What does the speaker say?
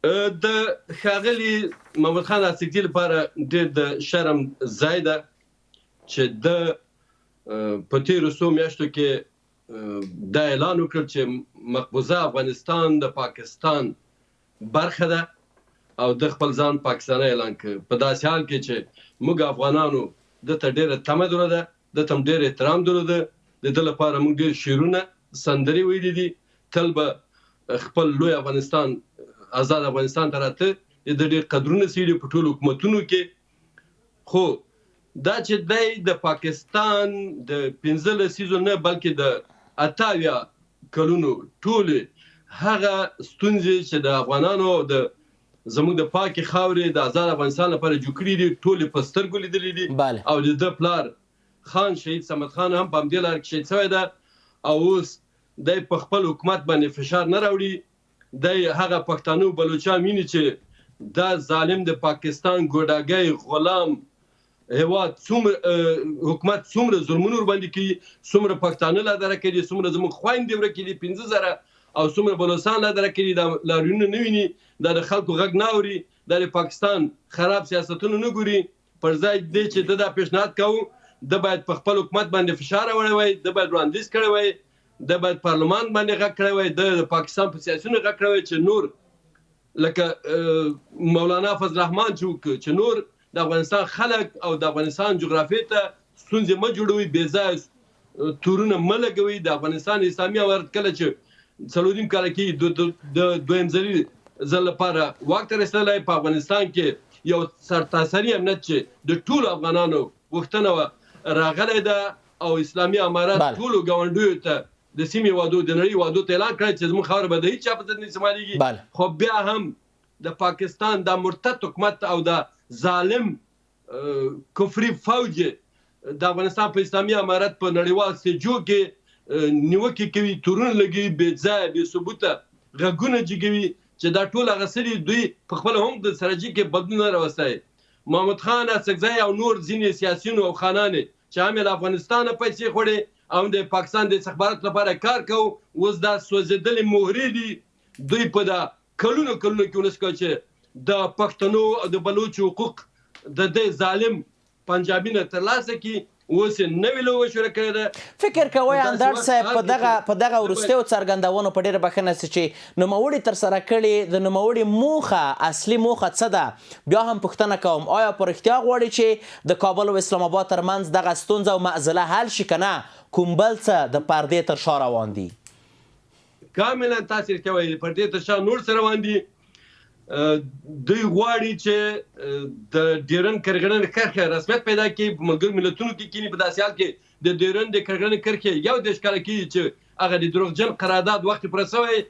د ښاغلي محمد خان اسدي لپاره ډېر د شرم ځای ده چې د په تېرو څو میاشتو کې دا اعلان وکړ چې مقبوضه افغانستان د پاکستان برخه ده او د خپل ځان پاکستاني اعلان کړ. په داسې حال کې چې موږ افغانانو دته ډېره تمه درلوده، دته هم ډېر احترام درلوده، د ده لپاره موږ ډېر شعرونه سندرې ویلي دي، تل به خپل لوی افغانستان آزاد افغانستان ته راته د ډېر قدرونه سیدي په ټولو حکومتونو کې. خو دا چې دی د پاکستان د 15 لسیزو نه بلکې د 88 کلونو ټولې هغه ستونزې چې د افغانانو د زموږ د پاکې خاورې د آزاد افغانستان لپاره جوړ کړي دي ټولې په سترګو لیدلې دي. او د ده پلار خان شهید صمد خان هم په همدې لاره کې شهید شوی ده او اوس دی په خپل حکومت باندې فشار نه راوړي. دی هغه پښتانه بلوچان ویني چې دا ظالم د پاکستان ګوډاګی غلام هیواد حکومت څومره ظلمونه ورباندې کوي، څومره پښتانه لا دره کوي، څومره زموږ خویندې ورکې دي 15,000 او څومره بلوچستان لا دره کوي، دا لاریونونه نه ویني، دا د خلکو غږ نه اوري، دا د پاکستان خراب سیاستونه نه ګوري. پر ځای دی چې د دا پیشنهاد کوو د باید په خپل حکومت باندې فشار راوړی وای، د باید وړاندیز کړی وای، د باید پارلمان باندې غږ کړی وای، د پاکستان په سیاسیونو غږ کړی وای چې نور لکه مولانا فضل الرحمن چې نور د افغانستان خلک او د افغانستان جغرافیې ته ستونزې مه جوړوي، بې ځایه تورونه مه لګوي. د افغانستان اسلامي امارت کله چې 4 کاله کې د دویم ځل لپاره واک ته رسېدلی، په افغانستان کې یو سرتاسري امنیت چې د ټولو افغانانو غوښتنه وه راغلی ده او اسلامي امارت ټولو ګاونډیو ته د سیمې وادو د نړۍ وادو ته اعلان کړی چې زموږ خاوره به د هېچ چا په ضد نه استعمالېږي. خو بیا هم د پاکستان دا مرتد حکومت او دا ظالم کفري فوج د افغانستان په اسلامي امارت په نړیوال سټیجو کې نیوکې کوي، تورونه لګوي، بې ځایه بې ثبوته غږونه جګوي چې دا ټول هغه څه دي دوی په خپله هم د سرحدي کې بدلون راوستی. محمد خان اسدزی او نور ځینې سیاسیون او خانان چې هم له افغانستانه پیسې خوړې او د پاکستان د استخباراتو لپاره کار کوو، اوس دا سوځېدلې مهرې دي. دوی په دا کلونو کې ونس کړه چې د پښتنو او د بلوچو حقوق د دې ظالم پنجابي نه ترلاسه کړي. اوس یې نوې لوبه شروع کړې ده. فکر کوئ اندړ صاحب په دغه وروستیو څرګندونو په ډېره بښنه سي چې نوموړي ترسره کړي د نوموړي موخه اصلي موخه څه ده؟ بیا هم پوښتنه کوم آیا په رښتیا غواړي چې د کابل او اسلام آباد ترمنځ دغه ستونزه او معضله حل شي که نه کوم بل څه د پردې تر شا روان دي؟ کاملا تاسو رښتیا وایي، پردې تر شا نور څه روان دي. دوی غواړي چې د ډیورنډ کرغڼې کرښه رسمیت پیدا کړي، په ملګرو ملتونو کې کینی. په داسې حال کې د ډیورنډ کرغڼې کرښې 11 کاله کېږي چې هغه د دروغجن قرارداد وخت پوره شوی